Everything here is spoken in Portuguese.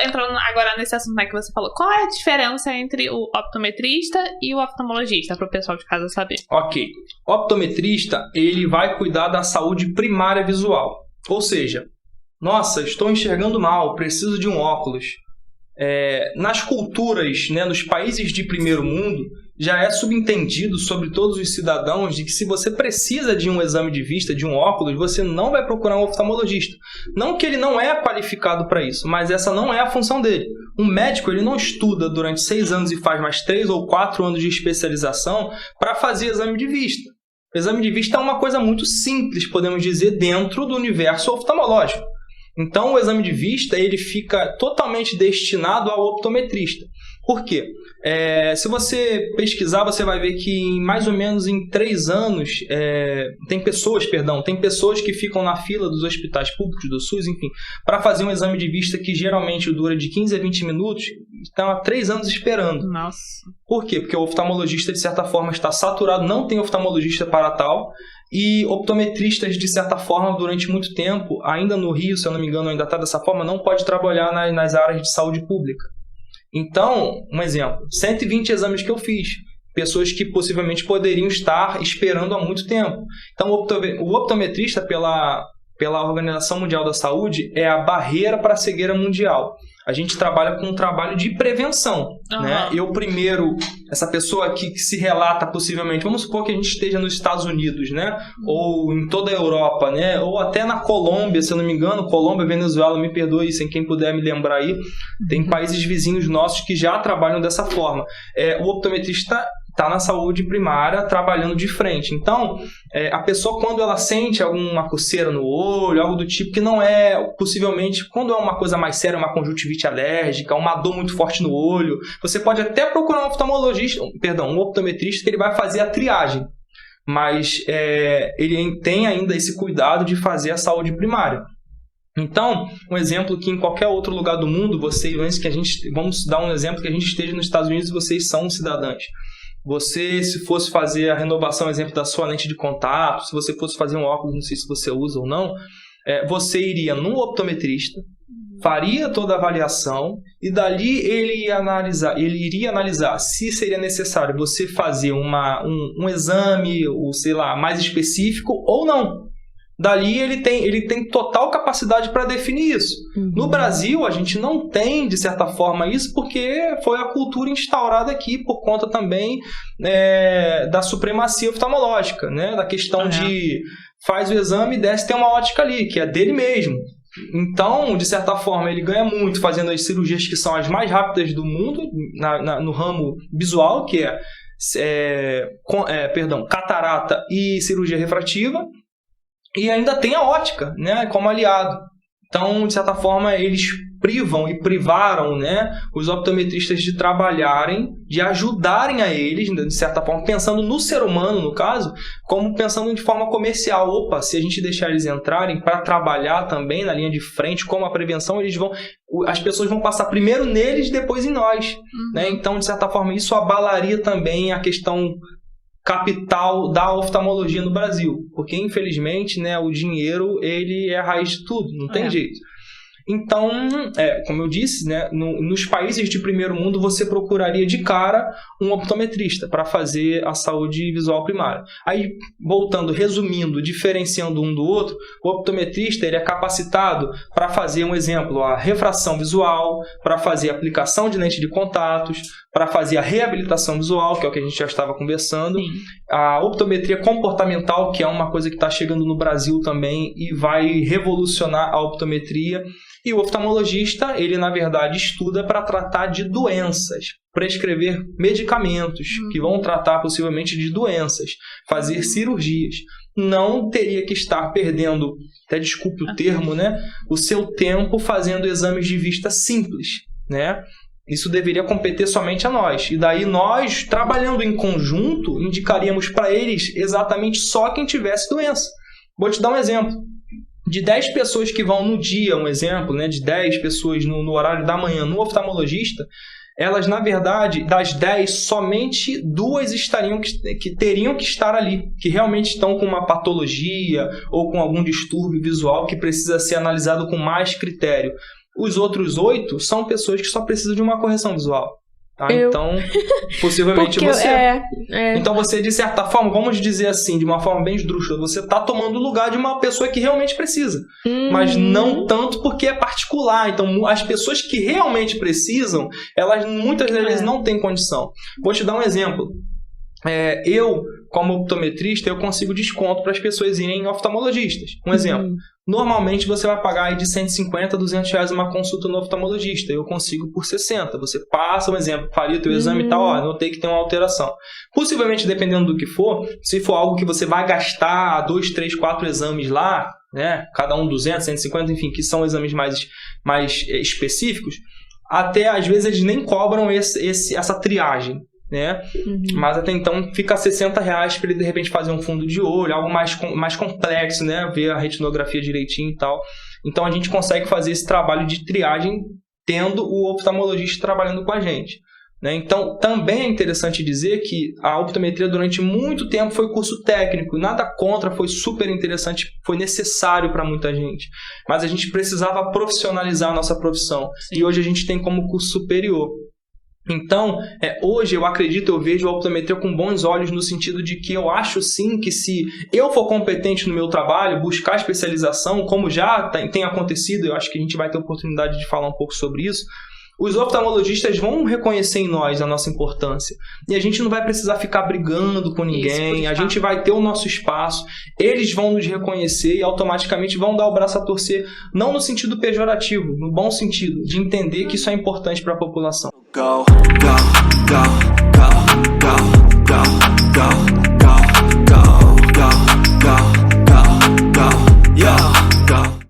entrando agora nesse assunto, né, que você falou, qual é a diferença entre o optometrista e o oftalmologista, para o pessoal de casa saber? Ok. O optometrista, ele vai cuidar da saúde primária visual. Ou seja, nossa, estou enxergando mal, preciso de um óculos. Nas culturas, né, nos países de primeiro mundo, já é subentendido sobre todos os cidadãos de que se você precisa de um exame de vista, de um óculos, você não vai procurar um oftalmologista. Não que ele não é qualificado para isso, mas essa não é a função dele. Um médico, ele não estuda durante 6 anos e faz mais 3 ou 4 anos de especialização para fazer exame de vista. O exame de vista é uma coisa muito simples, podemos dizer, dentro do universo oftalmológico. Então, o exame de vista ele fica totalmente destinado ao optometrista. Por quê? Se você pesquisar, você vai ver que mais ou menos em 3 anos, tem pessoas que ficam na fila dos hospitais públicos do SUS, enfim, para fazer um exame de vista que geralmente dura de 15 a 20 minutos, estão há 3 anos esperando. Nossa. Por quê? Porque o oftalmologista, de certa forma, está saturado, não tem oftalmologista para tal, e optometristas, de certa forma, durante muito tempo, ainda no Rio, se eu não me engano, ainda está dessa forma, não pode trabalhar nas áreas de saúde pública. Então, um exemplo, 120 exames que eu fiz, pessoas que possivelmente poderiam estar esperando há muito tempo. Então, o optometrista, pela Organização Mundial da Saúde, é a barreira para a cegueira mundial. A gente trabalha com um trabalho de prevenção, né? Essa pessoa aqui que se relata possivelmente, vamos supor que a gente esteja nos Estados Unidos, né? Ou em toda a Europa, né? Ou até na Colômbia, se eu não me engano, Colômbia, Venezuela, me perdoe, sem quem puder me lembrar aí, tem países vizinhos nossos que já trabalham dessa forma. O optometrista está na saúde primária trabalhando de frente. Então, a pessoa, quando ela sente alguma coceira no olho, algo do tipo, que não é, possivelmente, quando é uma coisa mais séria, uma conjuntivite alérgica, uma dor muito forte no olho, você pode até procurar um optometrista, que ele vai fazer a triagem. Mas ele tem ainda esse cuidado de fazer a saúde primária. Então, um exemplo que em qualquer outro lugar do mundo, vamos dar um exemplo que a gente esteja nos Estados Unidos e vocês são cidadãos. Você, se fosse fazer a renovação, exemplo, da sua lente de contato, se você fosse fazer um óculos, não sei se você usa ou não, você iria num optometrista, faria toda a avaliação e dali ele iria analisar se seria necessário você fazer um exame, ou sei lá, mais específico ou não. Dali ele tem total capacidade para definir isso. No Brasil, a gente não tem, de certa forma, isso porque foi a cultura instaurada aqui por conta também da supremacia oftalmológica, né? Da questão de faz o exame e desce, tem uma ótica ali, que é dele mesmo. Então, de certa forma, ele ganha muito fazendo as cirurgias que são as mais rápidas do mundo no ramo visual, que catarata e cirurgia refrativa. E ainda tem a ótica, né, como aliado. Então, de certa forma, eles privaram, né, os optometristas de trabalharem, de ajudarem a eles, de certa forma, pensando no ser humano, no caso, como pensando de forma comercial. Opa, se a gente deixar eles entrarem para trabalhar também na linha de frente, como a prevenção, as pessoas vão passar primeiro neles, depois em nós. Né? Então, de certa forma, isso abalaria também a questão capital da oftalmologia no Brasil, porque infelizmente, né, o dinheiro ele é a raiz de tudo, não tem jeito. Então, como eu disse, né, nos países de primeiro mundo você procuraria de cara um optometrista para fazer a saúde visual primária. Aí, voltando, resumindo, diferenciando um do outro, o optometrista ele é capacitado para fazer, um exemplo, a refração visual, para fazer a aplicação de lente de contatos, para fazer a reabilitação visual, que é o que a gente já estava conversando, a optometria comportamental, que é uma coisa que está chegando no Brasil também e vai revolucionar a optometria. E o oftalmologista, ele na verdade estuda para tratar de doenças, prescrever medicamentos que vão tratar possivelmente de doenças, fazer cirurgias. Não teria que estar perdendo, até desculpe o termo, né, o seu tempo fazendo exames de vista simples, né? Isso deveria competir somente a nós. E daí nós, trabalhando em conjunto, indicaríamos para eles exatamente só quem tivesse doença. Vou te dar um exemplo. De 10 pessoas que vão no dia, um exemplo, né, de 10 pessoas no horário da manhã no oftalmologista, elas, na verdade, das 10, somente 2 que teriam que estar ali, que realmente estão com uma patologia ou com algum distúrbio visual que precisa ser analisado com mais critério. Os outros 8 são pessoas que só precisam de uma correção visual. Tá? Então, possivelmente Porque você... Então você, de certa forma, vamos dizer assim, de uma forma bem esdrúxula, você está tomando o lugar de uma pessoa que realmente precisa. Mas não tanto porque é particular. Então, as pessoas que realmente precisam, elas muitas vezes não têm condição. Vou te dar um exemplo. Eu, como optometrista, eu consigo desconto para as pessoas irem em oftalmologistas. Um exemplo. Normalmente você vai pagar aí de 150 a 200 reais uma consulta no oftalmologista. Eu consigo por 60. Você passa, um exemplo, faria o teu exame e tal, notei que tem uma alteração. Possivelmente, dependendo do que for, se for algo que você vai gastar 2, 3, 4 exames lá, né, cada um 200, 150, enfim, que são exames mais específicos, até às vezes eles nem cobram essa triagem. Né? Mas até então fica R$60 para ele de repente fazer um fundo de olho, algo mais complexo, né? Ver a retinografia direitinho e tal. Então a gente consegue fazer esse trabalho de triagem tendo o oftalmologista trabalhando com a gente, né? Então também é interessante dizer que a optometria durante muito tempo foi curso técnico, nada contra, foi super interessante, foi necessário para muita gente, mas a gente precisava profissionalizar a nossa profissão. Sim. E hoje a gente tem como curso superior. Então, hoje eu vejo a optometria com bons olhos no sentido de que eu acho sim que se eu for competente no meu trabalho, buscar especialização, como já tem acontecido, eu acho que a gente vai ter oportunidade de falar um pouco sobre isso, os oftalmologistas vão reconhecer em nós a nossa importância. E a gente não vai precisar ficar brigando com ninguém, a gente vai ter o nosso espaço, eles vão nos reconhecer e automaticamente vão dar o braço a torcer, não no sentido pejorativo, no bom sentido, de entender que isso é importante para a população. Go, go, go, go, go, go, go, go, go, go, go, go, go, go,